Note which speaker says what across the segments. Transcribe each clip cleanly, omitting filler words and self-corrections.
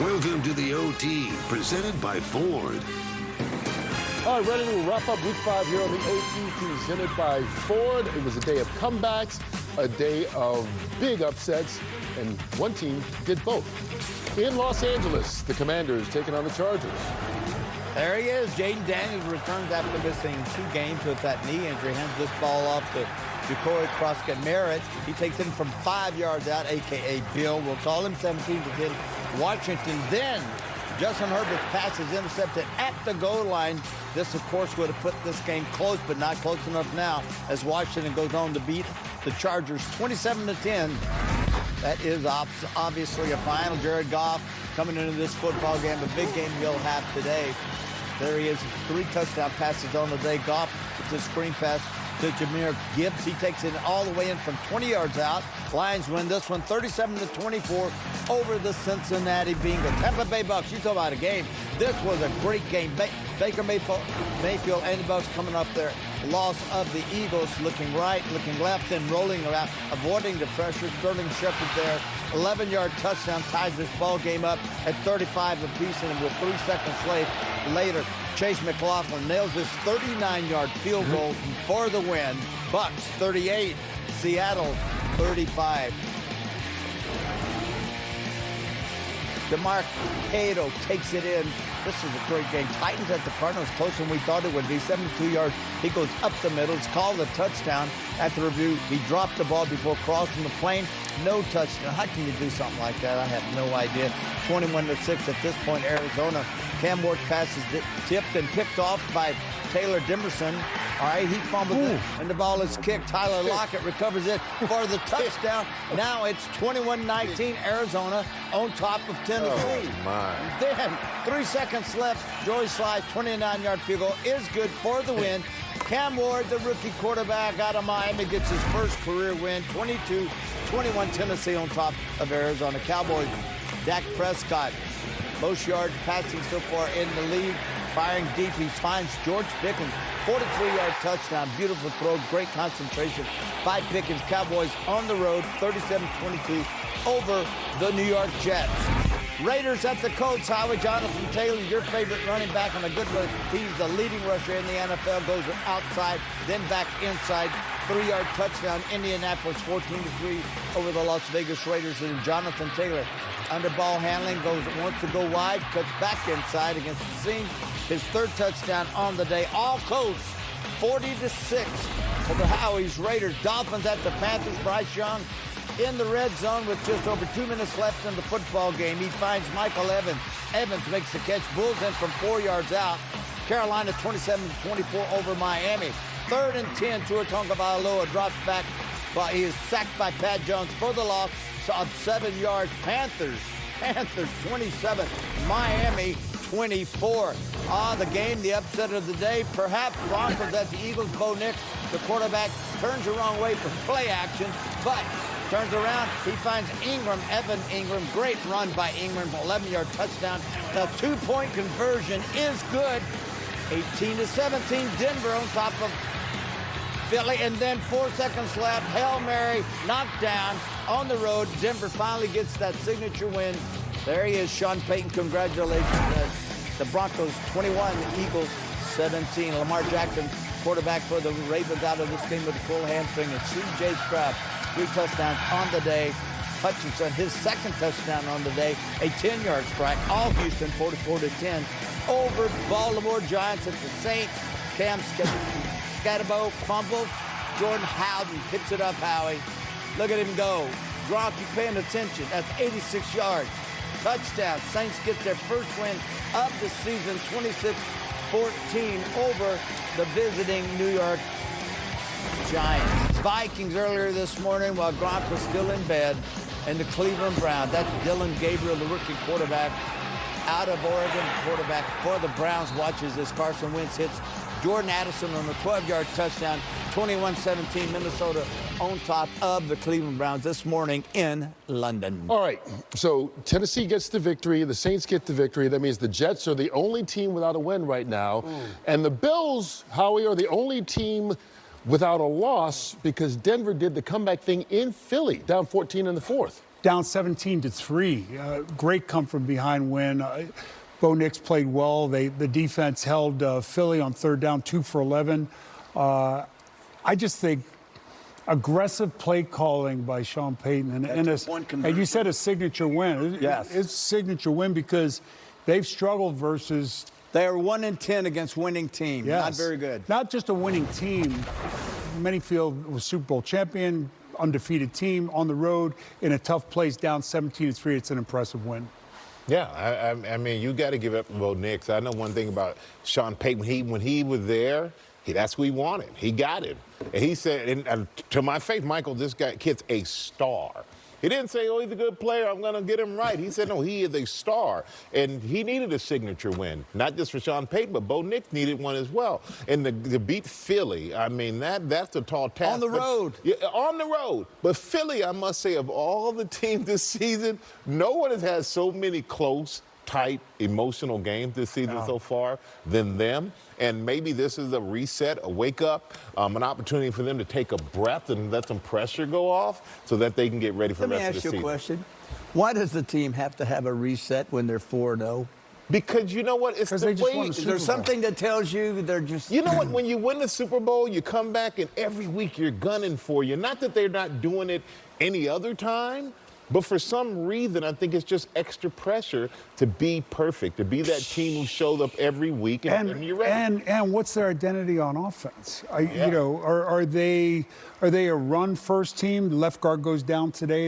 Speaker 1: Welcome to the OT, presented by Ford.
Speaker 2: All right, ready to wrap up Week 5 here on the OT, presented by Ford. It was a day of comebacks, a day of big upsets, and one team did both. In Los Angeles, the Commanders taking on the Chargers.
Speaker 3: There he is. Jaden Daniels returns after missing 2 games with that knee injury. Hands this ball off to Jacory Croskett-Merritt. He takes it from 5 yards out, a.k.a. Bill. We'll call him 17 to 10. Washington. Then Justin Herbert's pass is intercepted at the goal line. This, of course, would have put this game close, but not close enough now as Washington goes on to beat the Chargers 27 to 10. That is obviously a final. Jared Goff coming into this football game, a big game he'll have today. There he is, 3 touchdown passes on the day. Goff with the screen pass to Jahmyr Gibbs. He takes it all the way in from 20 yards out. Lions win this one 37 to 24 over the Cincinnati Bengals. Tampa Bay Bucks, you talk about a game. This was a great game. Baker Mayfield and the Bucks coming off their loss of the Eagles, looking right, looking left, and rolling around, avoiding the pressure. Sterling Shepard there, 11-yard touchdown, ties this ball game up at 35 apiece, and with 3 seconds later, Chase McLaughlin nails his 39-yard field goal for the win. Bucks 38, Seattle 35. DeMarc Cato takes it in. This is a great game. Titans at the Cardinals, closer than we thought it would be. 72 yards. He goes up the middle. It's called a touchdown. At the review, he dropped the ball before crossing the plane. No touchdown. How can you do something like that? I have no idea. 21 to 6 at this point, Arizona. Cam Ward's pass is tipped and picked off by Taylor Dimerson. All right, he fumbled it, and the ball is kicked. Tyler Lockett recovers it for the touchdown. Now it's 21-19, Arizona on top of Tennessee.
Speaker 2: Oh, my.
Speaker 3: Then, 3 seconds left. Joey Sly's 29-yard field goal is good for the win. Cam Ward, the rookie quarterback out of Miami, gets his first career win. 22-21, Tennessee on top of Arizona. Cowboys, Dak Prescott, most yards passing so far in the league. Firing deep, he finds George Pickens, 43-yard touchdown, beautiful throw, great concentration by Pickens. Cowboys on the road, 37-22 over the New York Jets. Raiders at the Colts. Howie Jonathan Taylor, your favorite running back on a good run. He's the leading rusher in the NFL, goes outside, then back inside. 3-yard touchdown, Indianapolis 14-3 over the Las Vegas Raiders. And Jonathan Taylor, under ball handling, wants to go wide, cuts back inside against the seam. His 3rd touchdown on the day. All Colts, 40-6 for the Howie's Raiders. Dolphins at the Panthers. Bryce Young in the red zone with just over 2 minutes left in the football game. He finds Michael Evans. Evans makes the catch. Bulls in from 4 yards out. Carolina 27-24 over Miami. 3rd and 10. Tua Tagovailoa drops back, but he is sacked by Pat Jones for the loss of 7 yards. Panthers 27, Miami 24. The game, the upset of the day, perhaps Broncos at the Eagles. Bo Nix, the quarterback, turns the wrong way for play action, but turns around. He finds Ingram, Evan Ingram. Great run by Ingram, 11-yard touchdown. The 2-point conversion is good. 18-17, Denver on top of Philly, and then 4 seconds left. Hail Mary, knocked down on the road. Denver finally gets that signature win. There he is, Sean Payton. Congratulations. The Broncos 21, the Eagles 17. Lamar Jackson, quarterback for the Ravens, out of this game with a full hamstring. And C.J. Stroud, 3 touchdowns on the day. Hutchinson, his 2nd touchdown on the day, a 10-yard strike. All Houston 44-10 over Baltimore Giants at the Saints. Cam Scatterbo fumble. Jordan Howden picks it up, Howie. Look at him go. Gronk, you paying attention. That's 86 yards. Touchdown. Saints get their first win of the season, 26-14 over the visiting New York Giants. Vikings earlier this morning while Gronk was still in bed, and the Cleveland Browns. That's Dylan Gabriel, the rookie quarterback out of Oregon, quarterback for the Browns, watches as Carson Wentz hits Jordan Addison on a 12-yard touchdown, 21-17, Minnesota on top of the Cleveland Browns this morning in London.
Speaker 2: All right, so Tennessee gets the victory, the Saints get the victory. That means the Jets are the only team without a win right now. And the Bills, Howie, are the only team without a loss because Denver did the comeback thing in Philly, down 14 in the 4th.
Speaker 4: down 17-3. Great come from behind win. Bo Nix played well. The defense held Philly on third down, 2 for 11. I just think aggressive play calling by Sean Payton and you said a signature win.
Speaker 3: Yes.
Speaker 4: It's a signature win because they've struggled versus.
Speaker 3: They are 1-10 against winning teams.
Speaker 4: Yes.
Speaker 3: Not very good.
Speaker 4: Not just a winning team. Manyfield was Super Bowl champion, undefeated team on the road in a tough place, down 17-3. It's an impressive win.
Speaker 5: Yeah, I mean, you got to give up to Bo Nix. I know one thing about Sean Payton. When he was there, that's who he wanted. He got him. And he said, and to my faith, Michael, this kid's a star. He didn't say, oh, he's a good player, I'm going to get him right. He said, no, he is a star. And he needed a signature win, not just for Sean Payton, but Bo Nix needed one as well. And to beat Philly, I mean, that's a tall task.
Speaker 3: On the road.
Speaker 5: Yeah, on the road. But Philly, I must say, of all the teams this season, no one has had so many close, tight, emotional games this season so far than them. And maybe this is a reset, a wake-up, an opportunity for them to take a breath and let some pressure go off so that they can get ready for the rest of the season.
Speaker 3: Let me ask you a question. Why does the team have to have a reset when they're 4-0?
Speaker 5: Because you know what? It's the
Speaker 4: they just
Speaker 5: way.
Speaker 4: won the
Speaker 3: Is
Speaker 4: Super
Speaker 3: there
Speaker 4: Bowl.
Speaker 3: something that tells you they're just...
Speaker 5: You know what? When you win the Super Bowl, you come back and every week you're gunning for you. Not that they're not doing it any other time, but for some reason, I think it's just extra pressure to be perfect, to be that team who showed up every week and you're ready.
Speaker 4: And what's their identity on offense? You know, are they a run-first team? The left guard goes down today.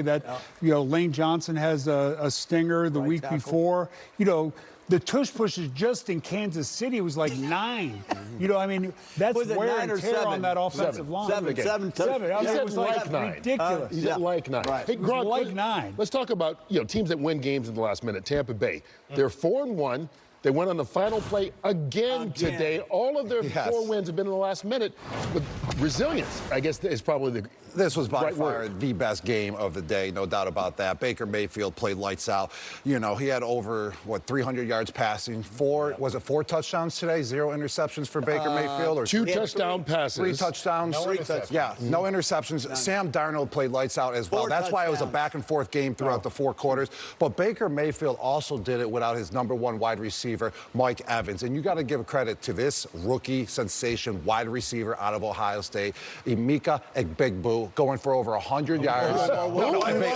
Speaker 4: You know, Lane Johnson has a stinger the week before. You know, the tush pushes just in Kansas City was like 9. You know, I mean, that's
Speaker 3: Was it
Speaker 4: wear
Speaker 3: 9
Speaker 4: and
Speaker 3: or
Speaker 4: tear
Speaker 3: 7?
Speaker 4: on that offensive line.
Speaker 3: Seven.
Speaker 4: I mean,
Speaker 2: He
Speaker 4: it was
Speaker 2: said like 9.
Speaker 4: ridiculous.
Speaker 2: He said like 9.
Speaker 3: Right.
Speaker 2: Hey,
Speaker 4: It was
Speaker 2: Gronk,
Speaker 4: like 9.
Speaker 2: Let's talk about teams that win games in the last minute. Tampa Bay, they're 4-1. They went on the final play again today. All of their 4 wins have been in the last minute. But resilience, I guess, is probably the
Speaker 6: This was by
Speaker 2: right
Speaker 6: far
Speaker 2: word.
Speaker 6: the best game of the day, no doubt about that. Baker Mayfield played lights out. You know, he had over, 300 yards passing. 4 touchdowns today? 0 interceptions for Baker Mayfield? Or
Speaker 2: 2 touchdown passes.
Speaker 6: 3 touchdowns.
Speaker 5: No interceptions.
Speaker 6: Yeah, no interceptions. Sam Darnold played lights out as well.
Speaker 3: 4
Speaker 6: That's why it was a
Speaker 3: touchdowns.
Speaker 6: back-and-forth game throughout the 4 quarters. But Baker Mayfield also did it without his number 1 wide receiver, Mike Evans. And you got to give credit to this rookie sensation wide receiver out of Ohio State, Emeka Egbuka, going for over 100 yards.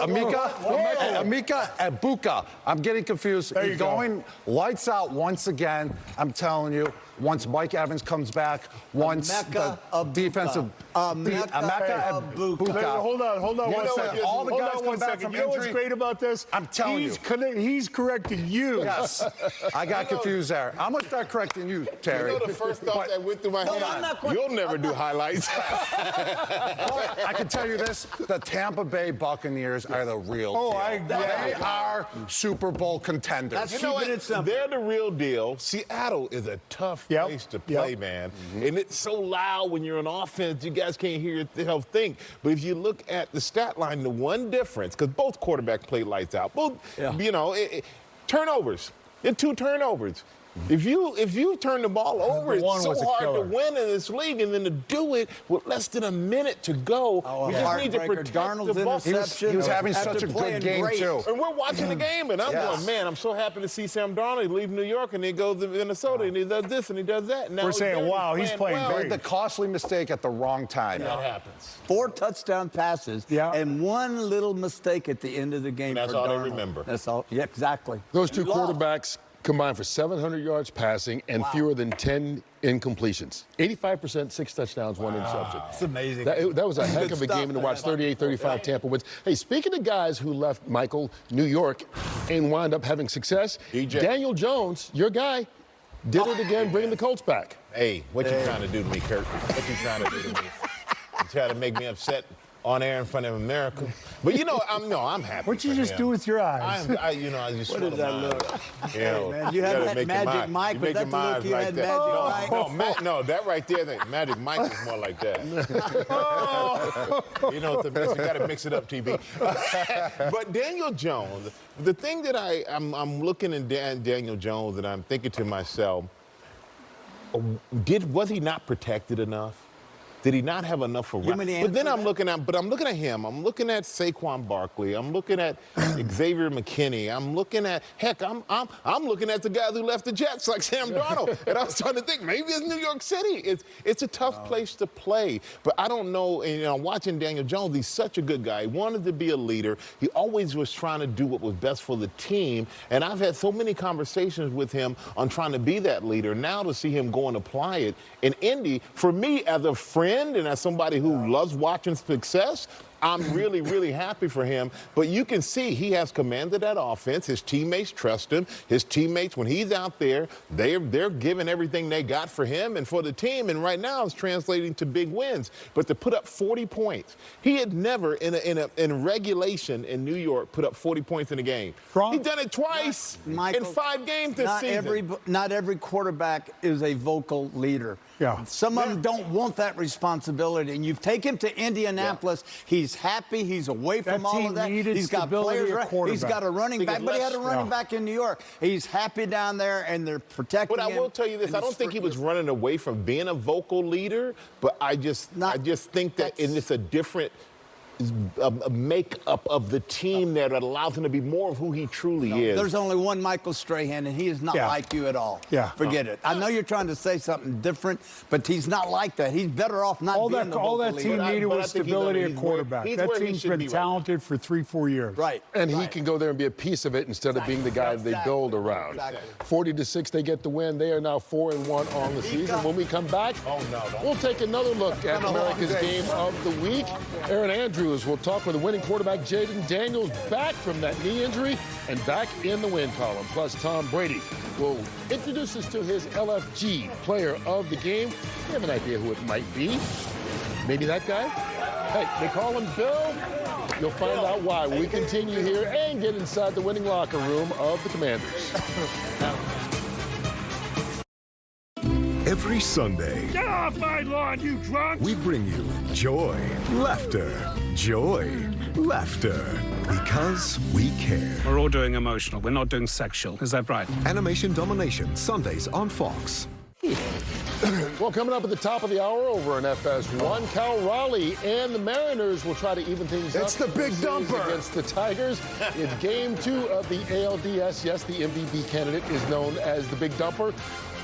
Speaker 6: Emeka Egbuka. I'm getting confused.
Speaker 4: There you
Speaker 6: He's
Speaker 4: go.
Speaker 6: going lights out once again. I'm telling you, once Mike Evans comes back, once
Speaker 3: Emeka
Speaker 6: the defensive...
Speaker 3: Emeka
Speaker 6: Egbuka.
Speaker 4: Hold on
Speaker 6: You
Speaker 4: one
Speaker 6: know
Speaker 4: second.
Speaker 6: what? All the
Speaker 4: Hold
Speaker 6: guys
Speaker 4: on
Speaker 6: come
Speaker 4: one
Speaker 6: back
Speaker 4: second.
Speaker 6: from
Speaker 4: You know what's
Speaker 6: injury.
Speaker 4: great about this?
Speaker 6: I'm telling you.
Speaker 4: He's correcting you.
Speaker 6: Yes, I got confused there. I'm gonna start correcting you, Terry.
Speaker 5: You know the first thought that went through my
Speaker 3: No,
Speaker 5: head?
Speaker 3: I'm not quite-
Speaker 5: You'll never do highlights.
Speaker 6: I can tell you this: the Tampa Bay Buccaneers are the real deal. They are Super Bowl contenders.
Speaker 3: That's
Speaker 5: You know
Speaker 3: keeping
Speaker 5: what?
Speaker 3: it simple.
Speaker 5: They're the real deal. Seattle is a tough
Speaker 4: Yep.
Speaker 5: place to play, man. And it's so loud when you're on offense, you guys can't hear yourself think. But if you look at the stat line, the one difference, because both quarterbacks played lights out, both, turnovers. There are 2 turnovers. If you turn the ball over, it's
Speaker 4: one
Speaker 5: so
Speaker 4: was a
Speaker 5: hard to
Speaker 4: killer.
Speaker 5: win in this league, and then to do it with less than a minute to go, you just need to
Speaker 3: heartbreaker.
Speaker 5: protect
Speaker 3: Darnold's
Speaker 5: the ball.
Speaker 3: interception.
Speaker 6: He was having
Speaker 3: After
Speaker 6: such a
Speaker 3: playing
Speaker 6: good game
Speaker 3: great.
Speaker 6: too.
Speaker 5: And we're watching the game, and I'm
Speaker 6: Yes.
Speaker 5: going, man, I'm so happy to see Sam Darnold leave New York, and he goes to Minnesota, and he does this, and he does that. And now
Speaker 4: We're
Speaker 5: he's
Speaker 4: saying,
Speaker 5: there, and
Speaker 4: wow, he's playing
Speaker 5: well.
Speaker 4: great.
Speaker 6: The costly mistake at the wrong time.
Speaker 5: That happens.
Speaker 3: 4 touchdown passes and 1 little mistake at the end of the game.
Speaker 5: And that's
Speaker 3: for
Speaker 5: all they
Speaker 3: Darnold.
Speaker 5: remember.
Speaker 3: That's all. Yeah, exactly.
Speaker 2: Those 2
Speaker 3: You lost.
Speaker 2: quarterbacks combined for 700 yards passing and fewer than 10 incompletions. 85%, 6 touchdowns, 1 interception.
Speaker 3: It's amazing.
Speaker 2: That was a heck
Speaker 3: Good
Speaker 2: of a
Speaker 3: stuff,
Speaker 2: game to
Speaker 3: man.
Speaker 2: watch. 38-35 Tampa wins. Hey, speaking of guys who left Michael, New York, and wound up having success,
Speaker 5: DJ.
Speaker 2: Daniel Jones, your guy, did it again, bringing the Colts back.
Speaker 5: Hey, what you trying to do to me, Kurt? What you trying to do to me? You trying to make me upset on air in front of America? But I'm happy.
Speaker 4: What'd you
Speaker 5: for
Speaker 4: just
Speaker 5: him.
Speaker 4: do with your eyes?
Speaker 5: I just
Speaker 3: What
Speaker 5: swell
Speaker 3: is that
Speaker 5: mine
Speaker 3: look?
Speaker 5: up. You know,
Speaker 3: man, you had
Speaker 5: gotta
Speaker 3: that
Speaker 5: make your
Speaker 3: Magic
Speaker 5: mind-
Speaker 3: Mike.
Speaker 5: you
Speaker 3: Was
Speaker 5: make
Speaker 3: that
Speaker 5: your
Speaker 3: the look
Speaker 5: mind
Speaker 3: you
Speaker 5: like
Speaker 3: had,
Speaker 5: that.
Speaker 3: Magic Mike?
Speaker 5: No, that right there, Magic Mike is more like that. You know, you got to mix it up, TB. But Daniel Jones, the thing that I'm looking at Daniel Jones and I'm thinking to myself, was he not protected enough? Did he not have enough for?
Speaker 3: mean the
Speaker 5: But then
Speaker 3: answer
Speaker 5: I'm looking at him. I'm looking at Saquon Barkley. I'm looking at Xavier McKinney. I'm looking at I'm looking at the guy who left the Jets like Sam Darnold. And I was trying to think maybe it's New York City. It's a tough place to play. But I don't know. And, watching Daniel Jones, he's such a good guy. He wanted to be a leader. He always was trying to do what was best for the team. And I've had so many conversations with him on trying to be that leader. Now to see him go and apply it in Indy, for me as a friend and as somebody who loves watching success, I'm really, really happy for him. But you can see he has commanded that offense. His teammates trust him. His teammates, when he's out there, they're giving everything they got for him and for the team. And right now it's translating to big wins. But to put up 40 points, he had never in regulation in New York put up 40 points in a game. He's done it twice in 5 games this season.
Speaker 3: Not every quarterback is a vocal leader.
Speaker 4: Yeah.
Speaker 3: Some of them don't want that responsibility. And you've taken him to Indianapolis. Yeah. He's happy. He's away from all of that. He's got players. He's got a running back, but he had a running back in New York. He's happy down there, and they're protecting him.
Speaker 5: But I will tell you this: I don't think he was running away from being a vocal leader. But I just think that it's a different makeup of the team there that allows him to be more of who he truly is.
Speaker 3: There's only one Michael Strahan, and he is not like you at all.
Speaker 4: Yeah.
Speaker 3: Forget it. I know you're trying to say something different, but he's not like that. He's better off not being the vocal leader.
Speaker 4: All that team needed was stability at quarterback. That team's been talented for 3-4 years.
Speaker 3: Right.
Speaker 2: And he can go there and be a piece of it instead of being the guy they build around. 40-6, they get the win. They are now 4-1 on the season. When we come back, we'll take another look at America's Game of the Week. Aaron Andrews will talk with the winning quarterback Jayden Daniels, back from that knee injury and back in the win column. Plus, Tom Brady will introduce us to his LFG player of the game. We have an idea who it might be. Maybe that guy? Hey, they call him Bill. You'll find out why when we continue here and get inside the winning locker room of the Commanders.
Speaker 7: Every Sunday,
Speaker 8: get off my lawn, you drunk!
Speaker 7: We bring you joy, laughter, because we care.
Speaker 8: We're all doing emotional. We're not doing sexual. Is that right?
Speaker 7: Animation Domination, Sundays on Fox.
Speaker 2: Well, coming up at the top of the hour over on FS1, Cal Raleigh and the Mariners will try to even things up.
Speaker 6: It's the big dumper
Speaker 2: against the Tigers in Game 2 of the ALDS. Yes, the MVP candidate is known as the Big Dumper.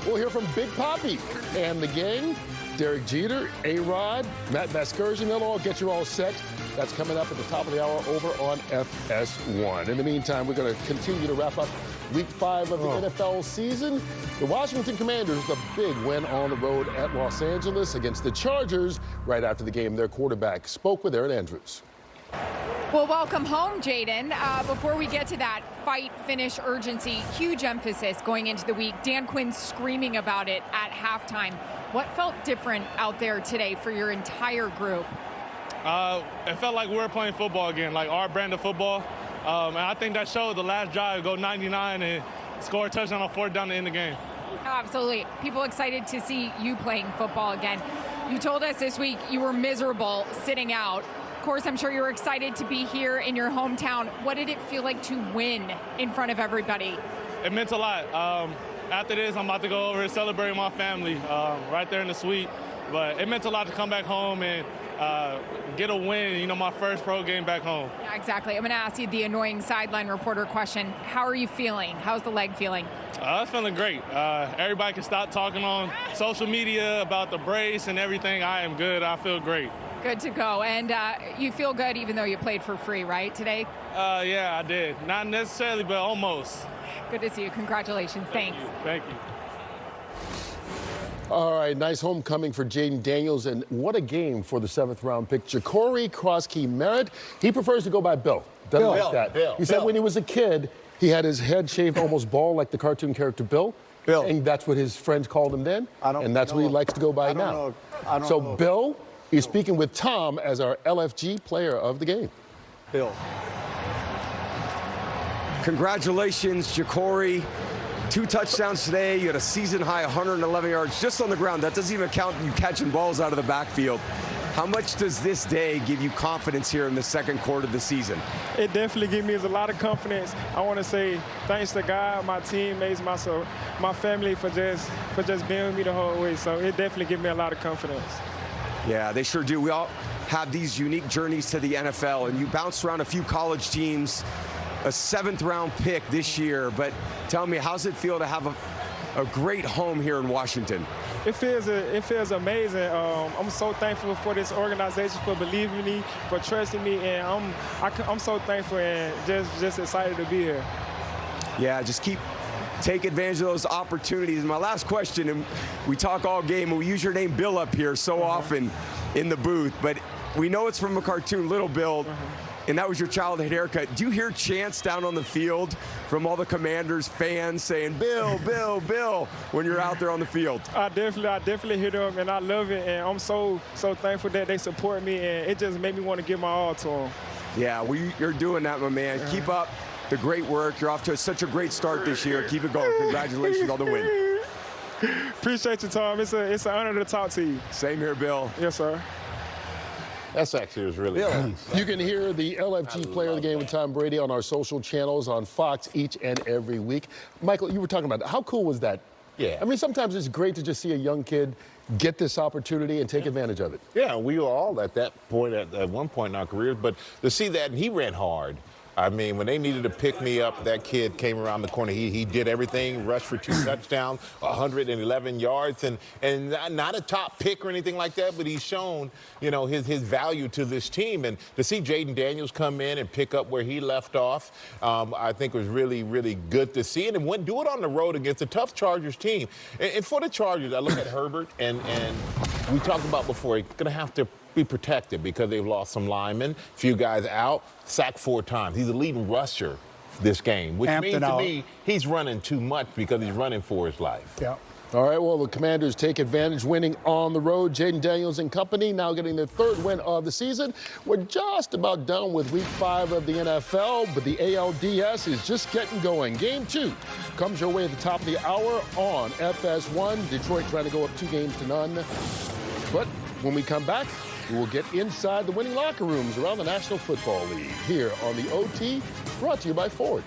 Speaker 2: We'll hear from Big Papi and the gang. Derek Jeter, A-Rod, Matt Vasgersian, they'll all get you all set. That's coming up at the top of the hour over on FS1. In the meantime, we're going to continue to wrap up Week 5 of the NFL season. The Washington Commanders, the big win on the road at Los Angeles against the Chargers. Right after the game, their quarterback spoke with Aaron Andrews.
Speaker 9: Well, welcome home, Jayden. Before we get to that, fight, finish, urgency, huge emphasis going into the week. Dan Quinn screaming about it at halftime. What felt different out there today for your entire group?
Speaker 10: It felt like we were playing football again, like our brand of football. And I think that showed the last drive, go 99 and score a touchdown on 4th down to end the game.
Speaker 9: Oh, absolutely. People excited to see you playing football again. You told us this week you were miserable sitting out. Of course, I'm sure you were excited to be here in your hometown. What did it feel like to win in front of everybody?
Speaker 10: It meant a lot. After this, I'm about to go over and celebrate with my family right there in the suite. But it meant a lot to come back home and get a win, my first pro game back home.
Speaker 9: Yeah, exactly. I'm going to ask you the annoying sideline reporter question. How are you feeling? How's the leg feeling?
Speaker 10: It's feeling great. Everybody can stop talking on social media about the brace and everything. I am good. I feel great.
Speaker 9: Good to go. And you feel good even though you played for free, right, today?
Speaker 10: Yeah, I did. Not necessarily, but almost.
Speaker 9: Good to see you. Congratulations. Thanks.
Speaker 10: Thank you.
Speaker 2: All right, nice homecoming for Jayden Daniels, and what a game for the 7th-round pick, Ja'Cory Croskey-Merritt. He prefers to go by Bill. Doesn't like that. He said when he was a kid, he had his head shaved almost bald like the cartoon character Bill. And that's what his friends called him then, and that's what he likes to go by now. So Bill is speaking with Tom as our LFG player of the game.
Speaker 3: Bill.
Speaker 11: Congratulations, Ja'Cory. 2 touchdowns today. You had a season-high 111 yards just on the ground. That doesn't even count you catching balls out of the backfield. How much does this day give you confidence here in the second quarter of the season?
Speaker 12: It definitely gives me a lot of confidence. I want to say thanks to God, my teammates, my family for just being with me the whole way. So it definitely gives me a lot of confidence.
Speaker 11: Yeah, they sure do. We all have these unique journeys to the NFL, and you bounced around a few college teams, a 7th-round pick this year. But tell me, how's it feel to have a great home here in Washington?
Speaker 12: It feels amazing. I'm so thankful for this organization for believing in me, for trusting me, and I'm so thankful and just excited to be here.
Speaker 11: Yeah, just take advantage of those opportunities. My last question, and we talk all game, and we use your name Bill up here so often in the booth, but we know it's from a cartoon, Little Bill, and that was your childhood haircut. Do you hear chants down on the field from all the Commanders fans saying, Bill, Bill, Bill, when you're out there on the field?
Speaker 12: I definitely hear them, and I love it, and I'm so thankful that they support me, and it just made me want to give my all to them.
Speaker 11: Yeah, you're doing that, my man. Keep up the great work. You're off to such a great start this year. Keep it going. Congratulations on the win.
Speaker 12: Appreciate you, Tom. It's an honor to talk to you.
Speaker 11: Same here, Bill.
Speaker 12: Yes, sir.
Speaker 5: That's actually was really nice.
Speaker 2: You can hear the LFG Player of the Game with Tom Brady on our social channels on Fox each and every week. Michael, you were talking about how cool was that?
Speaker 5: Yeah.
Speaker 2: I mean, sometimes it's great to just see a young kid get this opportunity and take advantage of it.
Speaker 5: Yeah, we were all at that point, at one point in our careers, but to see that, and he ran hard. I mean, when they needed to pick me up, that kid came around the corner. He did everything, rushed for 2 touchdowns, 111 yards, and not a top pick or anything like that, but he's shown, you know, his value to this team. And to see Jaden Daniels come in and pick up where he left off, I think was really, really good to see. And do it on the road against a tough Chargers team. And for the Chargers, I look at Herbert, and we talked about before, he's going to have to be protected because they've lost some linemen, few guys out, sacked 4 times. He's the leading rusher this game, which means to me he's running too much because he's running for his life.
Speaker 4: Yeah.
Speaker 2: All right, well, the Commanders take advantage, winning on the road. Jaden Daniels and company now getting their 3rd win of the season. We're just about done with Week 5 of the NFL, but the ALDS is just getting going. Game 2 comes your way at the top of the hour on FS1. Detroit trying to go up 2-0. But when we come back, we will get inside the winning locker rooms around the National Football League here on the OT, brought to you by Ford.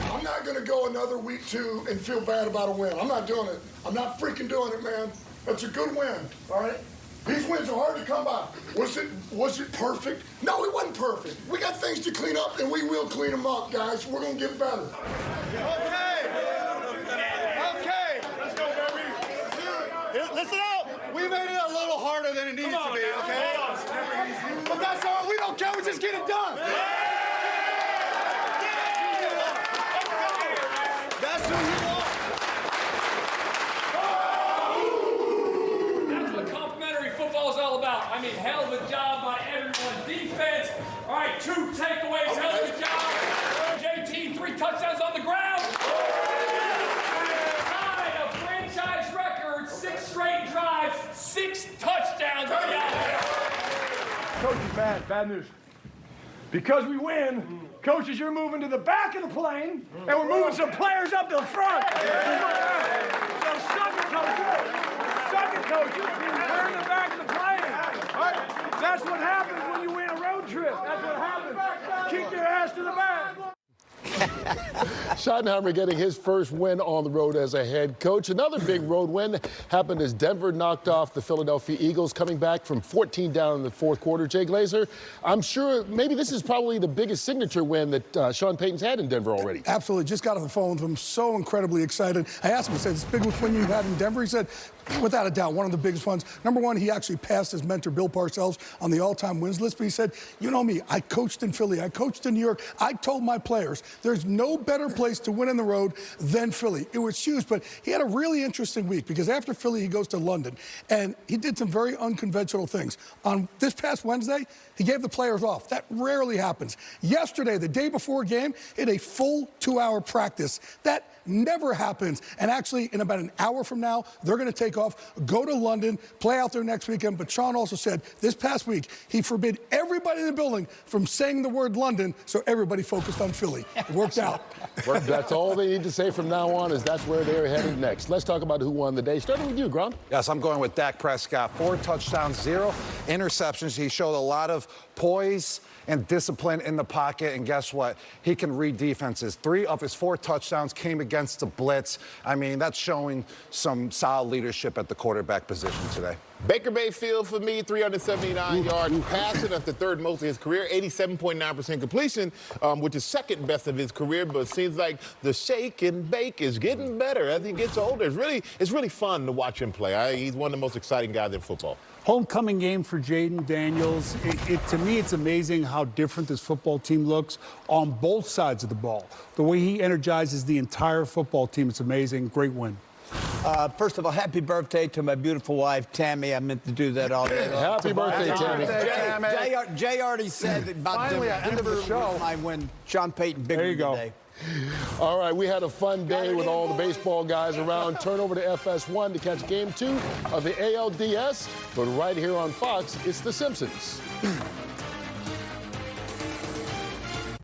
Speaker 13: I'm not going to go another week 2 and feel bad about a win. I'm not doing it. I'm not freaking doing it, man. That's a good win, all right? These wins are hard to come by. Was it perfect? No, it wasn't perfect. We got things to clean up, and we will clean them up, guys. We're going to get better.
Speaker 14: Okay. Let's go, baby. Listen up. We made it a little harder than it needed to be, okay? But that's all right. We don't care. We just get it done. That's who you are.
Speaker 15: That's what complimentary football is all about. I mean, hell of a job by everyone. Defense. All right, 2 takeaways. Hell of a job. JT, 3 touchdowns on the ground. Tied a franchise record, 6 straight drives, 6 touchdowns.
Speaker 14: Coach is bad news. Because we win, coaches, you're moving to the back of the plane, and we're moving some players up to the front. So suck it, coaches. Suck it, coaches. We're in the back of the plane. All right? That's what happens when you win a road trip. That's what happens. Kick your ass to the back.
Speaker 2: Schottenheimer getting his first win on the road as a head coach. Another big road win happened as Denver knocked off the Philadelphia Eagles, coming back from 14 down in the 4th quarter. Jay Glazer, I'm sure maybe this is probably the biggest signature win that Sean Payton's had in Denver already.
Speaker 13: Absolutely. Just got on the phone with him. So incredibly excited. I asked him, I said, "This big win you had in Denver?" He said, without a doubt, one of the biggest ones. Number one, he actually passed his mentor, Bill Parcells, on the all-time wins list. But he said, you know me, I coached in Philly. I coached in New York. I told my players, there's no better place to win on the road than Philly. It was huge. But he had a really interesting week because after Philly, he goes to London. And he did some very unconventional things. On this past Wednesday, he gave the players off. That rarely happens. Yesterday, the day before game, he had a full 2-hour practice. That never happens. And actually, in about an hour from now, they're going to take off, go to London, play out there next weekend. But Sean also said this past week, he forbid everybody in the building from saying the word London, so everybody focused on Philly. It worked out.
Speaker 2: That's all they need to say from now on is that's where they're headed next. Let's talk about who won the day. Starting with you, Gronk.
Speaker 6: Yes, I'm going with Dak Prescott. 4 touchdowns, 0 interceptions. He showed a lot of poise and discipline in the pocket. And guess what? He can read defenses. 3 of his 4 touchdowns came against the blitz. I mean, that's showing some solid leadership at the quarterback position today.
Speaker 5: Baker Mayfield, for me, 379 yards passing. That's the third most of his career. 87.9% completion, which is second best of his career. But it seems like the shake and bake is getting better as he gets older. It's really fun to watch him play. He's one of the most exciting guys in football.
Speaker 4: Homecoming game for Jayden Daniels. To me, it's amazing how different this football team looks on both sides of the ball. The way he energizes the entire football team, it's amazing. Great win.
Speaker 3: First of all, happy birthday to my beautiful wife, Tammy. I meant to do that all day long.
Speaker 2: Happy birthday, Tammy.
Speaker 3: Jay already said about
Speaker 6: Finally,
Speaker 3: Denver.
Speaker 6: end of the show.
Speaker 3: I win. Sean Payton, big
Speaker 4: There you go.
Speaker 3: today.
Speaker 2: All right, we had a fun day with all the baseball guys around. Turn over to FS1 to catch Game 2 of the ALDS. But right here on Fox, it's The Simpsons.